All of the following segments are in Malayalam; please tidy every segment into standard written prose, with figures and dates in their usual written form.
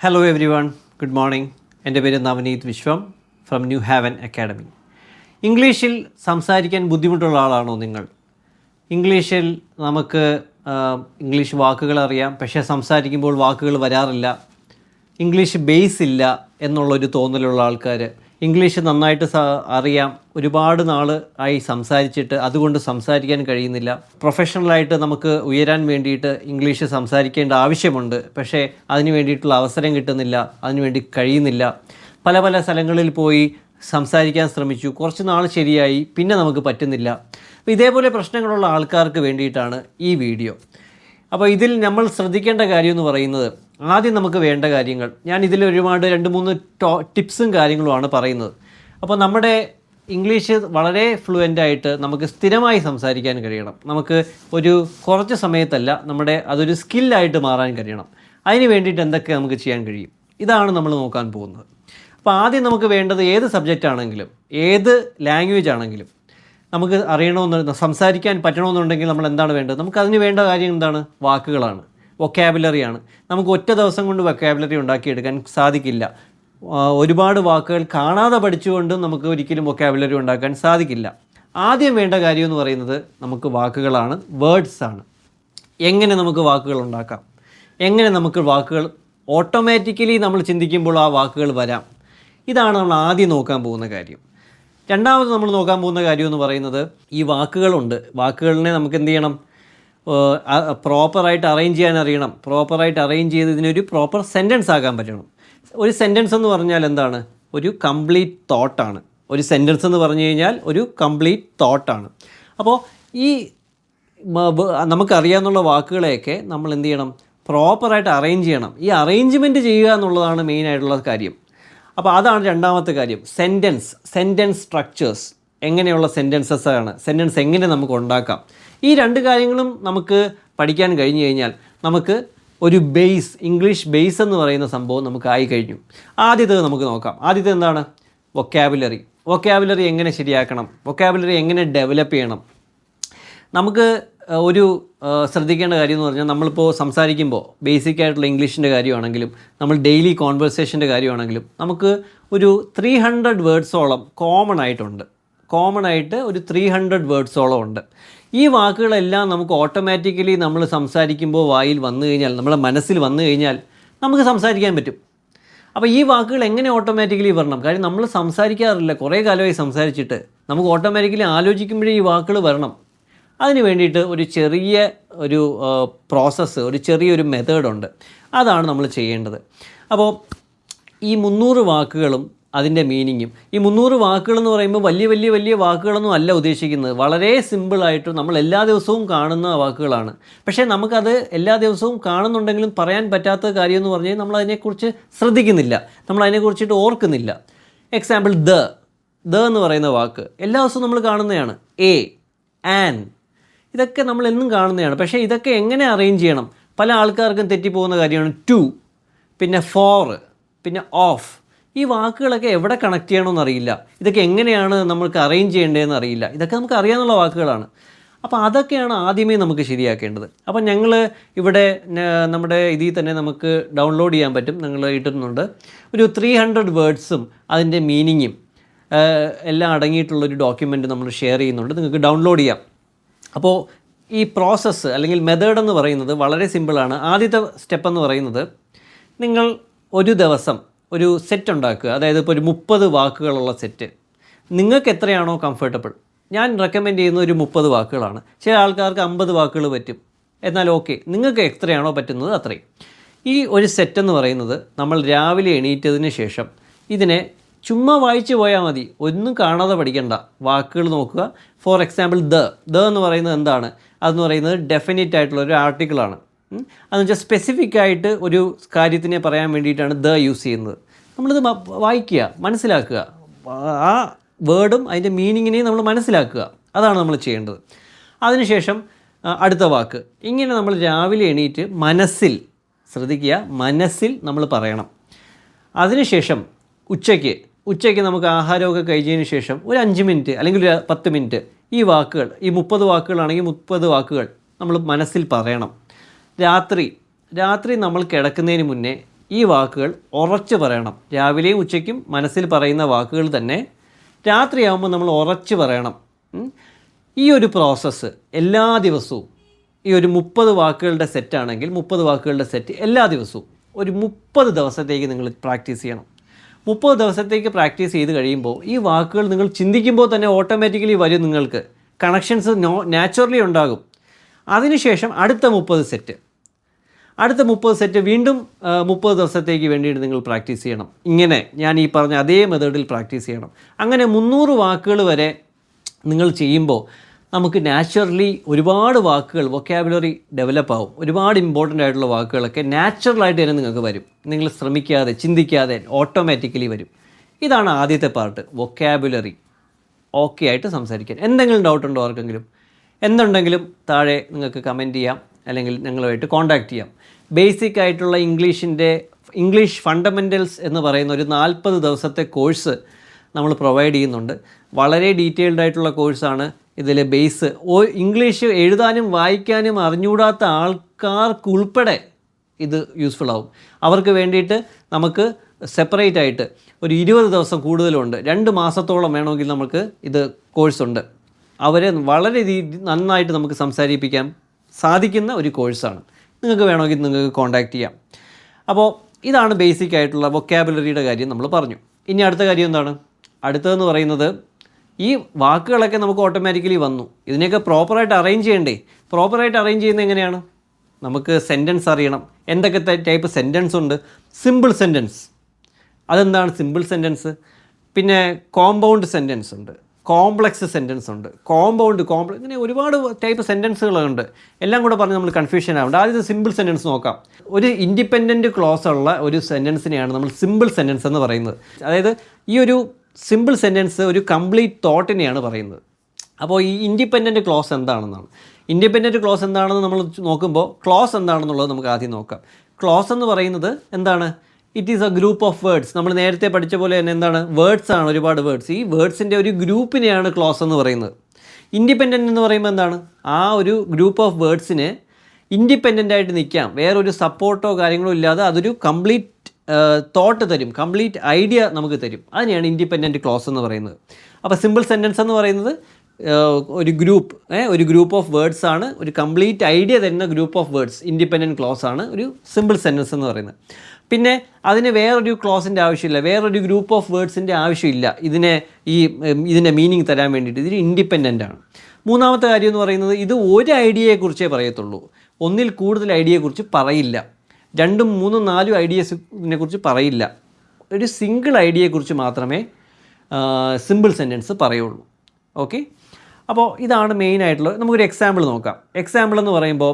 Hello every one, good morning. എൻ്റെ പേര് നവനീത് വിശ്വം ഫ്രം ന്യൂ ഹാവൻ അക്കാഡമി. ഇംഗ്ലീഷിൽ സംസാരിക്കാൻ ബുദ്ധിമുട്ടുള്ള ആളാണോ നിങ്ങൾ? ഇംഗ്ലീഷിൽ നമുക്ക് ഇംഗ്ലീഷ് വാക്കുകൾ അറിയാം, പക്ഷേ സംസാരിക്കുമ്പോൾ വാക്കുകൾ വരാറില്ല. ഇംഗ്ലീഷ് ബേസ് ഇല്ല എന്നുള്ളൊരു തോന്നലുള്ള ആൾക്കാർ. ഇംഗ്ലീഷ് നന്നായിട്ട് അറിയാം, ഒരുപാട് നാൾ ആയി സംസാരിച്ചിട്ട് അതുകൊണ്ട് സംസാരിക്കാൻ കഴിയുന്നില്ല. പ്രൊഫഷണലായിട്ട് നമുക്ക് ഉയരാൻ വേണ്ടിയിട്ട് ഇംഗ്ലീഷ് സംസാരിക്കേണ്ട ആവശ്യമുണ്ട്, പക്ഷേ അതിന് വേണ്ടിയിട്ടുള്ള അവസരം കിട്ടുന്നില്ല, അതിനുവേണ്ടി കഴിയുന്നില്ല. പല പല സ്ഥലങ്ങളിൽ പോയി സംസാരിക്കാൻ ശ്രമിച്ചു, കുറച്ച് നാൾ ശരിയായി, പിന്നെ നമുക്ക് പറ്റുന്നില്ല. അപ്പോൾ ഇതേപോലെ പ്രശ്നങ്ങളുള്ള ആൾക്കാർക്ക് വേണ്ടിയിട്ടാണ് ഈ വീഡിയോ. അപ്പോൾ ഇതിൽ നമ്മൾ ശ്രദ്ധിക്കേണ്ട കാര്യം എന്ന് പറയുന്നത്, ആദ്യം നമുക്ക് വേണ്ട കാര്യങ്ങൾ, ഞാൻ ഇതിൽ ഒരുപാട് 2-3 ടിപ്സും കാര്യങ്ങളുമാണ് പറയുന്നത്. അപ്പോൾ നമ്മുടെ ഇംഗ്ലീഷ് വളരെ ഫ്ലുവൻ്റായിട്ട് നമുക്ക് സ്ഥിരമായി സംസാരിക്കാൻ കഴിയണം. നമുക്ക് ഒരു കുറച്ച് സമയത്തല്ല, അതൊരു സ്കില്ലായിട്ട് മാറാൻ കഴിയണം. അതിന് വേണ്ടിയിട്ട് എന്തൊക്കെ നമുക്ക് ചെയ്യാൻ കഴിയും, ഇതാണ് നമ്മൾ നോക്കാൻ പോകുന്നത്. അപ്പോൾ ആദ്യം നമുക്ക് വേണ്ടത്, ഏത് സബ്ജക്റ്റ് ആണെങ്കിലും ഏത് ലാംഗ്വേജ് ആണെങ്കിലും നമുക്ക് അറിയണമെന്ന്, സംസാരിക്കാൻ പറ്റണമെന്നുണ്ടെങ്കിൽ നമ്മൾ എന്താണ് വേണ്ടത്? നമുക്കതിന് വേണ്ട കാര്യം എന്താണ്? വാക്കുകളാണ്, വൊക്കാബുലറിയാണ്. നമുക്ക് ഒറ്റ ദിവസം കൊണ്ട് വൊക്കാബുലറി ഉണ്ടാക്കിയെടുക്കാൻ സാധിക്കില്ല. ഒരുപാട് വാക്കുകൾ കാണാതെ പഠിച്ചുകൊണ്ടും നമുക്ക് ഒരിക്കലും വൊക്കാബുലറി ഉണ്ടാക്കാൻ സാധിക്കില്ല. ആദ്യം വേണ്ട കാര്യം എന്ന് പറയുന്നത് നമുക്ക് വാക്കുകളാണ്, വേർഡ്സാണ്. എങ്ങനെ നമുക്ക് വാക്കുകൾ ഉണ്ടാക്കാം, എങ്ങനെ നമുക്ക് വാക്കുകൾ ഓട്ടോമാറ്റിക്കലി നമ്മൾ ചിന്തിക്കുമ്പോൾ ആ വാക്കുകൾ വരാം, ഇതാണ് നമ്മൾ ആദ്യം നോക്കാൻ പോകുന്ന കാര്യം. രണ്ടാമത് നമ്മൾ നോക്കാൻ പോകുന്ന കാര്യം എന്ന് പറയുന്നത്, ഈ വാക്കുകളുണ്ട്, വാക്കുകളിനെ നമുക്ക് എന്ത് ചെയ്യണം? പ്രോപ്പറായിട്ട് അറേഞ്ച് ചെയ്യാൻ അറിയണം. പ്രോപ്പറായിട്ട് അറേഞ്ച് ചെയ്ത് ഇതിനൊരു പ്രോപ്പർ സെൻറ്റൻസ് ആക്കാൻ പറ്റണം. ഒരു സെൻറ്റൻസ് എന്ന് പറഞ്ഞാൽ എന്താണ്? ഒരു കംപ്ലീറ്റ് തോട്ടാണ്. ഒരു സെൻറ്റൻസ് എന്ന് പറഞ്ഞു കഴിഞ്ഞാൽ ഒരു കംപ്ലീറ്റ് തോട്ടാണ്. അപ്പോൾ ഈ നമുക്കറിയാവുന്ന വാക്കുകളെയൊക്കെ നമ്മൾ എന്ത് ചെയ്യണം? പ്രോപ്പറായിട്ട് അറേഞ്ച് ചെയ്യണം. ഈ അറേഞ്ച്മെൻറ്റ് ചെയ്യുക എന്നുള്ളതാണ് മെയിനായിട്ടുള്ള കാര്യം. അപ്പോൾ അതാണ് രണ്ടാമത്തെ കാര്യം. സെൻറ്റൻസ് സ്ട്രക്ചേഴ്സ്, എങ്ങനെയുള്ള സെൻറ്റൻസസ് ആണ്, സെൻറ്റൻസ് എങ്ങനെ നമുക്ക് ഉണ്ടാക്കാം, ഈ രണ്ട് കാര്യങ്ങളും നമുക്ക് പഠിക്കാൻ കഴിഞ്ഞു കഴിഞ്ഞാൽ നമുക്ക് ഒരു ബേസ്, ഇംഗ്ലീഷ് ബേസ് എന്ന് പറയുന്ന സംഭവം നമുക്ക് ആയി കഴിഞ്ഞു. ആദ്യത്തേത് നമുക്ക് നോക്കാം. ആദ്യത്തെ എന്താണ്? വൊക്കാബുലറി എങ്ങനെ ശരിയാക്കണം, വൊക്കാബുലറി എങ്ങനെ ഡെവലപ്പ് ചെയ്യണം. നമുക്ക് ഒരു ശ്രദ്ധിക്കേണ്ട കാര്യം എന്ന് പറഞ്ഞാൽ, നമ്മളിപ്പോൾ സംസാരിക്കുമ്പോൾ ബേസിക് ആയിട്ടുള്ള ഇംഗ്ലീഷിൻ്റെ കാര്യമാണെങ്കിലും നമ്മൾ ഡെയിലി കോൺവെർസേഷൻ്റെ കാര്യമാണെങ്കിലും നമുക്ക് ഒരു 300 വേർഡ്സോളം കോമൺ ആയിട്ട് ഒരു 300 വേർഡ്സോളം ഉണ്ട്. ഈ വാക്കുകളെല്ലാം നമുക്ക് ഓട്ടോമാറ്റിക്കലി നമ്മൾ സംസാരിക്കുമ്പോൾ വായിൽ വന്നു കഴിഞ്ഞാൽ, നമ്മുടെ മനസ്സിൽ വന്നു കഴിഞ്ഞാൽ നമുക്ക് സംസാരിക്കാൻ പറ്റും. അപ്പോൾ ഈ വാക്കുകൾ എങ്ങനെ ഓട്ടോമാറ്റിക്കലി വരണം? കാര്യം നമ്മൾ സംസാരിക്കാറില്ല, കുറേ കാലമായി സംസാരിച്ചിട്ട് നമുക്ക് ഓട്ടോമാറ്റിക്കലി ആലോചിക്കുമ്പോഴേ ഈ വാക്കുകൾ വരണം. അതിന് വേണ്ടിയിട്ട് ഒരു ചെറിയ പ്രോസസ്സ്, ഒരു ചെറിയൊരു മെത്തേഡുണ്ട്. അതാണ് നമ്മൾ ചെയ്യേണ്ടത്. അപ്പോൾ ഈ 300 വാക്കുകളും അതിൻ്റെ മീനിങ്ങും, ഈ 300 വാക്കുകളെന്ന് പറയുമ്പോൾ വലിയ വാക്കുകളൊന്നും അല്ല ഉദ്ദേശിക്കുന്നത്. വളരെ സിമ്പിളായിട്ട് നമ്മൾ എല്ലാ ദിവസവും കാണുന്ന വാക്കുകളാണ്. പക്ഷേ നമുക്കത് എല്ലാ ദിവസവും കാണുന്നുണ്ടെങ്കിലും പറയാൻ പറ്റാത്ത കാര്യം എന്ന് പറഞ്ഞാൽ നമ്മൾ അതിനെക്കുറിച്ച് ശ്രദ്ധിക്കുന്നില്ല, നമ്മൾ അതിനെക്കുറിച്ചിട്ട് ഓർക്കുന്നില്ല. എക്സാമ്പിൾ, ദ എന്ന് പറയുന്ന വാക്ക് എല്ലാ ദിവസവും നമ്മൾ കാണുന്നതാണ്. എ, ആൻ, ഇതൊക്കെ നമ്മൾ എന്നും കാണുന്നതാണ്. പക്ഷേ ഇതൊക്കെ എങ്ങനെ അറേഞ്ച് ചെയ്യണം? പല ആൾക്കാർക്കും തെറ്റിപ്പോകുന്ന കാര്യമാണ്. ടു, പിന്നെ ഫോർ, പിന്നെ ഓഫ്. ഈ വാക്കുകളൊക്കെ എവിടെ കണക്ട് ചെയ്യണമെന്ന് അറിയില്ല. ഇതൊക്കെ എങ്ങനെയാണ് നമുക്ക് അറേഞ്ച് ചെയ്യേണ്ടതെന്ന് അറിയില്ല. ഇതൊക്കെ നമുക്ക് അറിയാവുന്ന വാക്കുകളാണ്. അപ്പോൾ അതൊക്കെയാണ് ആദ്യമേ നമുക്ക് ശരിയാക്കേണ്ടത്. അപ്പോൾ ഞങ്ങൾ ഇവിടെ നമ്മുടെ ഇതിൽ തന്നെ നമുക്ക് ഡൗൺലോഡ് ചെയ്യാൻ പറ്റും, ഞങ്ങൾ ഇട്ടുന്നുണ്ട്. ഒരു 300 വേർഡ്സും അതിൻ്റെ മീനിങ്ങും എല്ലാം അടങ്ങിയിട്ടുള്ളൊരു ഡോക്യുമെൻറ്റ് നമ്മൾ ഷെയർ ചെയ്യുന്നുണ്ട്, നിങ്ങൾക്ക് ഡൗൺലോഡ് ചെയ്യാം. അപ്പോൾ ഈ പ്രോസസ്സ് അല്ലെങ്കിൽ മെത്തേഡ് എന്ന് പറയുന്നത് വളരെ സിമ്പിളാണ്. ആദ്യത്തെ സ്റ്റെപ്പ് എന്ന് പറയുന്നത്, നിങ്ങൾ ഒരു ദിവസം ഒരു സെറ്റ് ഉണ്ടാക്കുക. അതായത് ഇപ്പോൾ ഒരു 30 വാക്കുകളുള്ള സെറ്റ്. നിങ്ങൾക്ക് എത്രയാണോ കംഫർട്ടബിൾ, ഞാൻ റെക്കമെൻഡ് ചെയ്യുന്ന ഒരു 30 വാക്കുകളാണ്. ചില ആൾക്കാർക്ക് 50 വാക്കുകൾ പറ്റും. എന്നാൽ ഓക്കെ, നിങ്ങൾക്ക് എത്രയാണോ പറ്റുന്നത് അത്രയും. ഈ ഒരു സെറ്റ് എന്ന് പറയുന്നത്, നമ്മൾ രാവിലെ എണീറ്റതിന് ശേഷം ഇതിനെ ചുമ്മാ വായിച്ച് പോയാൽ മതി, ഒന്നും കാണാതെ പഠിക്കണ്ട. വാക്കുകൾ നോക്കുക. ഫോർ എക്സാമ്പിൾ, ദ എന്ന് പറയുന്നത് എന്താണ്? അതെന്ന് പറയുന്നത് ഡെഫിനിറ്റ് ആയിട്ടുള്ള ഒരു ആർട്ടിക്കിളാണ്. അതെന്ന് വെച്ചാൽ സ്പെസിഫിക് ആയിട്ട് ഒരു കാര്യത്തിനെ പറയാൻ വേണ്ടിയിട്ടാണ് ദ യൂസ് ചെയ്യുന്നത്. നമ്മളിത് വായിക്കുക, മനസ്സിലാക്കുക, ആ വേർഡും അതിൻ്റെ മീനിങ്ങിനെയും നമ്മൾ മനസ്സിലാക്കുക. അതാണ് നമ്മൾ ചെയ്യേണ്ടത്. അതിനുശേഷം അടുത്ത വാക്ക്. ഇങ്ങനെ നമ്മൾ രാവിലെ എണീറ്റ് മനസ്സിൽ നമ്മൾ പറയണം. അതിനുശേഷം ഉച്ചയ്ക്ക് നമുക്ക് ആഹാരമൊക്കെ കഴിച്ചതിന് ശേഷം ഒരു 5 മിനിറ്റ് അല്ലെങ്കിൽ ഒരു 10 മിനിറ്റ് ഈ വാക്കുകൾ, ഈ 30 വാക്കുകളാണെങ്കിൽ 30 വാക്കുകൾ നമ്മൾ മനസ്സിൽ പറയണം. രാത്രി നമ്മൾ കിടക്കുന്നതിന് മുന്നേ ഈ വാക്കുകൾ ഉറച്ച് പറയണം. രാവിലെയും ഉച്ചയ്ക്കും മനസ്സിൽ പറയുന്ന വാക്കുകൾ തന്നെ രാത്രിയാകുമ്പോൾ നമ്മൾ ഉറച്ച് പറയണം. ഈ ഒരു പ്രോസസ്സ് എല്ലാ ദിവസവും ഈ ഒരു 30 വാക്കുകളുടെ സെറ്റാണെങ്കിൽ 30 വാക്കുകളുടെ സെറ്റ് എല്ലാ ദിവസവും ഒരു 30 ദിവസത്തേക്ക് നിങ്ങൾ പ്രാക്ടീസ് ചെയ്യണം. 30 ദിവസത്തേക്ക് പ്രാക്ടീസ് ചെയ്ത് കഴിയുമ്പോൾ ഈ വാക്കുകൾ നിങ്ങൾ ചിന്തിക്കുമ്പോൾ തന്നെ ഓട്ടോമാറ്റിക്കലി വരും. നിങ്ങൾക്ക് കണക്ഷൻസ് നാച്ചുറലി ഉണ്ടാകും. അതിനുശേഷം അടുത്ത 30 സെറ്റ് വീണ്ടും 30 ദിവസത്തേക്ക് വേണ്ടിയിട്ട് നിങ്ങൾ പ്രാക്ടീസ് ചെയ്യണം. ഇങ്ങനെ ഞാൻ ഈ പറഞ്ഞ അതേ മെത്തേഡിൽ പ്രാക്ടീസ് ചെയ്യണം. അങ്ങനെ 300 വാക്കുകൾ വരെ നിങ്ങൾ ചെയ്യുമ്പോൾ നമുക്ക് നാച്ചുറലി ഒരുപാട് വാക്കുകൾ വൊക്കാബുലറി ഡെവലപ്പ് ആവും. ഒരുപാട് ഇമ്പോർട്ടൻ്റ് ആയിട്ടുള്ള വാക്കുകളൊക്കെ നാച്ചുറലായിട്ട് തന്നെ നിങ്ങൾക്ക് വരും. നിങ്ങൾ ശ്രമിക്കാതെ ചിന്തിക്കാതെ ഓട്ടോമാറ്റിക്കലി വരും. ഇതാണ് ആദ്യത്തെ പാർട്ട്, വൊക്കാബുലറി. ഓക്കെ ആയിട്ട് സംസാരിക്കാൻ. എന്തെങ്കിലും ഡൗട്ട് ഉണ്ടോ ആർക്കെങ്കിലും? എന്തുണ്ടെങ്കിലും താഴെ നിങ്ങൾക്ക് കമൻറ്റ് ചെയ്യാം, അല്ലെങ്കിൽ ഞങ്ങളുമായിട്ട് കോൺടാക്റ്റ് ചെയ്യാം. ബേസിക് ആയിട്ടുള്ള ഇംഗ്ലീഷ് ഫണ്ടമെൻ്റൽസ് എന്ന് പറയുന്ന ഒരു 40 ദിവസത്തെ കോഴ്സ് നമ്മൾ പ്രൊവൈഡ് ചെയ്യുന്നുണ്ട്. വളരെ ഡീറ്റെയിൽഡ് ആയിട്ടുള്ള കോഴ്സാണ്. ഇതിൽ ബേസ് ഇംഗ്ലീഷ് എഴുതാനും വായിക്കാനും അറിഞ്ഞുകൂടാത്ത ആൾക്കാർക്കുൾപ്പെടെ ഇത് യൂസ്ഫുൾ ആവും. അവർക്ക് വേണ്ടിയിട്ട് നമുക്ക് സെപ്പറേറ്റ് ആയിട്ട് ഒരു 20 ദിവസം കൂടുതലുണ്ട്. 2 മാസത്തോളം വേണമെങ്കിൽ നമുക്ക് ഇത് കോഴ്സുണ്ട്. അവരെ വളരെ നന്നായിട്ട് നമുക്ക് സംസാരിപ്പിക്കാൻ സാധിക്കുന്ന ഒരു കോഴ്സാണ്. നിങ്ങൾക്ക് വേണമെങ്കിൽ നിങ്ങൾക്ക് കോൺടാക്റ്റ് ചെയ്യാം. അപ്പോൾ ഇതാണ് ബേസിക് ആയിട്ടുള്ള വൊക്കാബുലറിയുടെ കാര്യം നമ്മൾ പറഞ്ഞു. ഇനി അടുത്ത കാര്യം എന്താണ്? അടുത്തതെന്ന് പറയുന്നത്, ഈ വാക്കുകളൊക്കെ നമുക്ക് ഓട്ടോമാറ്റിക്കലി വന്നു. ഇതിനെയൊക്കെ പ്രോപ്പറായിട്ട് അറേഞ്ച് ചെയ്യണ്ടേ? പ്രോപ്പറായിട്ട് അറേഞ്ച് ചെയ്യുന്നത് എങ്ങനെയാണ്? നമുക്ക് സെൻറ്റൻസ് അറിയണം. എന്തൊക്കെ ടൈപ്പ് സെൻറ്റൻസ് ഉണ്ട്? Simple sentence. അതെന്താണ് സിമ്പിൾ സെൻറ്റൻസ്? പിന്നെ കോമ്പൗണ്ട് സെൻറ്റൻസ് ഉണ്ട്, കോംപ്ലക്സ് സെൻറ്റൻസ് ഉണ്ട്, ഇങ്ങനെ ഒരുപാട് ടൈപ്പ് സെൻറ്റൻസുകളുണ്ട്. എല്ലാം കൂടെ പറഞ്ഞ് നമ്മൾ കൺഫ്യൂഷൻ ആവേണ്ട. ആദ്യത്തെ സിമ്പിൾ സെൻറ്റൻസ് നോക്കാം. ഒരു ഇൻഡിപെൻഡൻറ്റ് ക്ലോസ് ഉള്ള ഒരു സെൻറ്റൻസിനെയാണ് നമ്മൾ സിമ്പിൾ സെൻറ്റൻസ് എന്ന് പറയുന്നത്. അതായത് ഈ ഒരു സിമ്പിൾ സെൻറ്റൻസ് ഒരു കംപ്ലീറ്റ് തോട്ടിനെയാണ് പറയുന്നത്. അപ്പോൾ ഈ ഇൻഡിപെൻഡൻറ്റ് ക്ലോസ് എന്താണെന്നാണ്. ഇൻഡിപെൻഡൻറ്റ് ക്ലോസ് എന്താണെന്ന് നമ്മൾ നോക്കുമ്പോൾ ക്ലോസ് എന്താണെന്നുള്ളത് നമുക്ക് ആദ്യം നോക്കാം. ക്ലോസ് എന്ന് പറയുന്നത് എന്താണ്? It is A group of words. നമ്മൾ നേരത്തെ പഠിച്ച പോലെ തന്നെ എന്താണ്? വേർഡ്സ് ആണ്, ഒരുപാട് വേർഡ്സ്. ഈ വേർഡ്സിൻ്റെ ഒരു ഗ്രൂപ്പിനെയാണ് ക്ലോസ് എന്ന് പറയുന്നത്. ഇൻഡിപെൻഡൻറ്റ് എന്ന് പറയുമ്പോൾ എന്താണ്? ആ ഒരു ഗ്രൂപ്പ് ഓഫ് വേർഡ്സിന് ഇൻഡിപെൻഡൻ്റ് ആയിട്ട് നിൽക്കാം. വേറൊരു സപ്പോർട്ടോ കാര്യങ്ങളോ ഇല്ലാതെ അതൊരു കംപ്ലീറ്റ് തോട്ട് തരും, കംപ്ലീറ്റ് ഐഡിയ നമുക്ക് തരും. അതിനെയാണ് ഇൻഡിപെൻഡൻറ്റ് ക്ലോസ് എന്ന് പറയുന്നത്. അപ്പോൾ സിമ്പിൾ സെൻറ്റൻസ് എന്ന് പറയുന്നത് ഒരു ഗ്രൂപ്പ് ഓഫ് വേർഡ്സ് ആണ്, ഒരു കംപ്ലീറ്റ് ഐഡിയ തരുന്ന group of words. Independent close ആണ് ഒരു സിമ്പിൾ സെൻറ്റൻസ് എന്ന് പറയുന്നത്. പിന്നെ അതിന് വേറൊരു ക്ലോസിൻ്റെ ആവശ്യമില്ല, വേറൊരു ഗ്രൂപ്പ് ഓഫ് വേർഡ്സിൻ്റെ ആവശ്യമില്ല ഇതിൻ്റെ മീനിങ് തരാൻ വേണ്ടിയിട്ട്. ഇതിന് ഇൻഡിപെൻഡൻ്റ് ആണ്. മൂന്നാമത്തെ കാര്യം എന്ന് പറയുന്നത്, ഇത് ഒരു ഐഡിയയെക്കുറിച്ചേ പറയത്തുള്ളൂ, ഒന്നിൽ കൂടുതൽ ഐഡിയയെക്കുറിച്ച് പറയില്ല. 2, 3, 4 ഐഡിയസിനെ കുറിച്ച് പറയില്ല. ഒരു സിംഗിൾ ഐഡിയയെക്കുറിച്ച് മാത്രമേ സിമ്പിൾ സെൻറ്റൻസ് പറയുള്ളൂ. ഓക്കെ, അപ്പോൾ ഇതാണ് മെയിനായിട്ടുള്ളത്. നമുക്കൊരു എക്സാമ്പിൾ നോക്കാം. എക്സാമ്പിൾ എന്ന് പറയുമ്പോൾ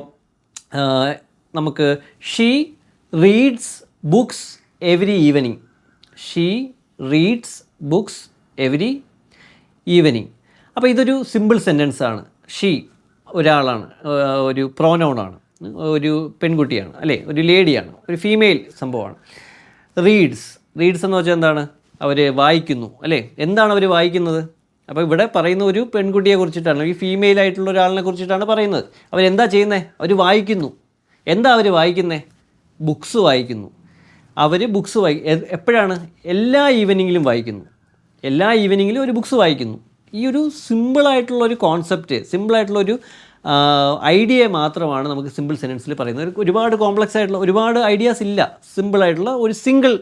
നമുക്ക് she reads books every evening. She reads books every evening. അപ്പോൾ ഇതൊരു സിമ്പിൾ സെൻറ്റൻസ് ആണ്. ഷീ ഒരാളാണ്, ഒരു പ്രോനൗണാണ്, ഒരു പെൺകുട്ടിയാണ്, അല്ലേ, ഒരു ലേഡിയാണ്, ഒരു ഫീമെയിൽ സംഭവമാണ്. റീഡ്സ് എന്ന് വെച്ചാൽ എന്താണ്? അവർ വായിക്കുന്നു, അല്ലേ. എന്താണ് അവർ വായിക്കുന്നത്? അപ്പോൾ ഇവിടെ പറയുന്ന ഒരു പെൺകുട്ടിയെ കുറിച്ചിട്ടാണ്, ഈ ഫീമെയിൽ ആയിട്ടുള്ള ഒരാളിനെ കുറിച്ചിട്ടാണ് പറയുന്നത്. അവരെന്താ ചെയ്യുന്നത്? അവർ വായിക്കുന്നു. എന്താ അവർ വായിക്കുന്നത്? ബുക്സ് വായിക്കുന്നു. അവർ ബുക്സ് എപ്പോഴാണ്? എല്ലാ ഈവനിങ്ങിലും വായിക്കുന്നു. എല്ലാ ഈവനിങ്ങിലും ഒരു ബുക്സ് വായിക്കുന്നു. ഈ ഒരു സിമ്പിളായിട്ടുള്ളൊരു കോൺസെപ്റ്റ്, സിമ്പിളായിട്ടുള്ളൊരു ഐഡിയ മാത്രമാണ് നമുക്ക് സിമ്പിൾ സെൻറ്റൻസിൽ പറയുന്നത്. ഒരുപാട് കോംപ്ലക്സ് ആയിട്ടുള്ള ഒരുപാട് ഐഡിയാസ് ഇല്ല. സിമ്പിളായിട്ടുള്ള ഒരു സിംഗിൾ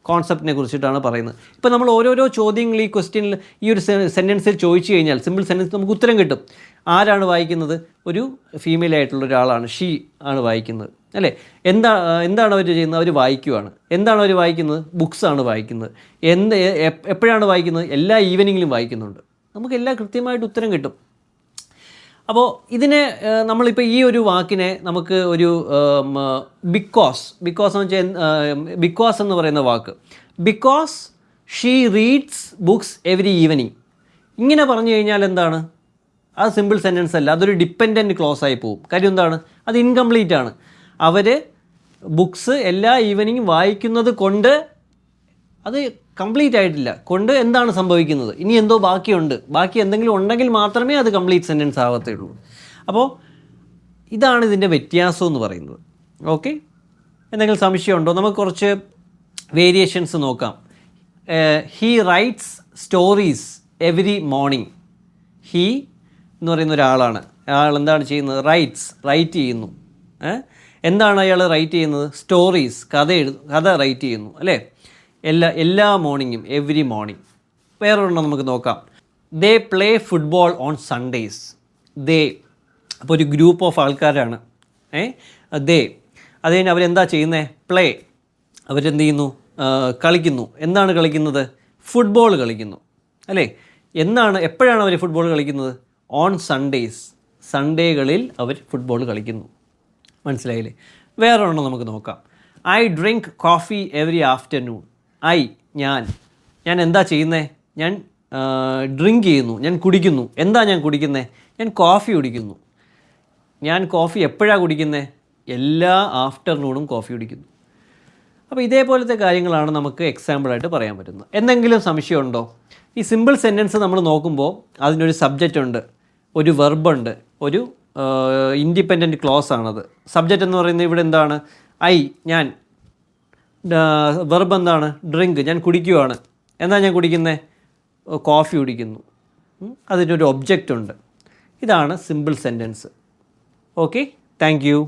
കോൺസെപ്റ്റിനെ കുറിച്ചിട്ടാണ് പറയുന്നത്. ഇപ്പോൾ നമ്മൾ ഓരോരോ ചോദ്യങ്ങൾ ഈ ക്വസ്റ്റ്യനിൽ ഈ ഒരു സെൻറ്റൻസിൽ ചോദിച്ചു കഴിഞ്ഞാൽ സിമ്പിൾ സെൻറ്റൻസ് നമുക്ക് ഉത്തരം കിട്ടും. ആരാണ് വായിക്കുന്നത്? ഒരു ഫീമെയിൽ ആയിട്ടുള്ള ഒരാളാണ്, ഷീ ആണ് വായിക്കുന്നത്, അല്ലേ. എന്താണ് അവർ ചെയ്യുന്നത്? അവർ വായിക്കുകയാണ്. എന്താണ് അവർ വായിക്കുന്നത്? ബുക്സാണ് വായിക്കുന്നത്. എപ്പോഴാണ് വായിക്കുന്നത്? എല്ലാ ഈവനിങ്ങിലും വായിക്കുന്നുണ്ട്. നമുക്കെല്ലാം കൃത്യമായിട്ട് ഉത്തരം കിട്ടും. അപ്പോൾ ഇതിനെ നമ്മളിപ്പോൾ ഈ ഒരു വാക്കിനെ നമുക്ക് ഒരു ബിക്കോസ് എന്ന് വെച്ചാൽ ബിക്കോസ് എന്ന് പറയുന്ന വാക്ക്, because she reads books every evening, ഇങ്ങനെ പറഞ്ഞു കഴിഞ്ഞാൽ എന്താണ്? അത് സിമ്പിൾ സെൻറ്റൻസ് അല്ല, അതൊരു ഡിപ്പെൻഡൻറ്റ് ക്ലോസ് ആയി പോകും. കാര്യം എന്താണ്? അത് ഇൻകംപ്ലീറ്റ് ആണ്. അവർ ബുക്സ് എല്ലാ ഈവനിങ്ങും വായിക്കുന്നത് കൊണ്ട് അത് കംപ്ലീറ്റ് ആയിട്ടില്ല. കൊണ്ട് എന്താണ് സംഭവിക്കുന്നത്? ഇനി എന്തോ ബാക്കിയുണ്ട്. ബാക്കി എന്തെങ്കിലും ഉണ്ടെങ്കിൽ മാത്രമേ അത് കംപ്ലീറ്റ് സെൻറ്റൻസ് ആവത്തുള്ളൂ. അപ്പോൾ ഇതാണ് ഇതിൻ്റെ വ്യത്യാസം എന്ന് പറയുന്നത്. ഓക്കെ, എന്തെങ്കിലും സംശയമുണ്ടോ? നമുക്ക് കുറച്ച് വേരിയേഷൻസ് നോക്കാം. He rights stories every morning. He എന്ന് പറയുന്ന ഒരാളാണ്. അയാൾ എന്താണ് ചെയ്യുന്നത്? റൈറ്റ് ചെയ്യുന്നു. എന്താണ് അയാൾ റൈറ്റ് ചെയ്യുന്നത്? സ്റ്റോറീസ്, കഥ റൈറ്റ് ചെയ്യുന്നു അല്ലേ? എല്ലാ മോർണിംഗും, എവറി മോർണിംഗ്. വേറൊരെണ്ണം നമുക്ക് നോക്കാം. They play football on Sundays. ദേ, അപ്പോൾ ഒരു ഗ്രൂപ്പ് ഓഫ് ആൾക്കാരാണ്. ദേ, അത് കഴിഞ്ഞ് അവരെന്താ ചെയ്യുന്നത്? പ്ലേ, അവരെന്ത് ചെയ്യുന്നു? കളിക്കുന്നു. എന്താണ് കളിക്കുന്നത്? ഫുട്ബോൾ കളിക്കുന്നു അല്ലേ? എപ്പോഴാണ് അവർ ഫുട്ബോൾ കളിക്കുന്നത്? ഓൺ സൺഡേയ്സ്, സൺഡേകളിൽ അവർ ഫുട്ബോൾ കളിക്കുന്നു. മനസ്സിലായില്ലേ? വേറെ ഒരെണ്ണം നമുക്ക് നോക്കാം. I drink coffee every afternoon. ഞാൻ എന്താ ചെയ്യുന്നത്? ഞാൻ ഡ്രിങ്ക് ചെയ്യുന്നു, ഞാൻ കുടിക്കുന്നു. എന്താ ഞാൻ കുടിക്കുന്നത്? ഞാൻ കോഫി കുടിക്കുന്നു. ഞാൻ കോഫി എപ്പോഴാണ് കുടിക്കുന്നത്? എല്ലാ ആഫ്റ്റർനൂണും കോഫി കുടിക്കുന്നു. അപ്പോൾ ഇതേപോലത്തെ കാര്യങ്ങളാണ് നമുക്ക് എക്സാമ്പിളായിട്ട് പറയാൻ പറ്റുന്നത്. എന്തെങ്കിലും സംശയമുണ്ടോ? ഈ സിമ്പിൾ സെൻറ്റൻസ് നമ്മൾ നോക്കുമ്പോൾ അതിനൊരു സബ്ജക്റ്റ് ഉണ്ട്, ഒരു വെർബുണ്ട്, ഒരു ഇൻഡിപെൻഡൻറ്റ് ക്ലോസ് ആണത്. സബ്ജക്റ്റ് എന്ന് പറയുന്നത് ഇവിടെ എന്താണ്? ഞാൻ. വെർബ് എന്താണ്? ഡ്രിങ്ക്, ഞാൻ കുടിക്കുകയാണ്. എന്താ ഞാൻ കുടിക്കുന്നത്? കോഫി കുടിക്കുന്നു. അതിനൊരു ഒബ്ജക്റ്റ് ഉണ്ട്. ഇതാണ് simple sentence. Okay, thank you.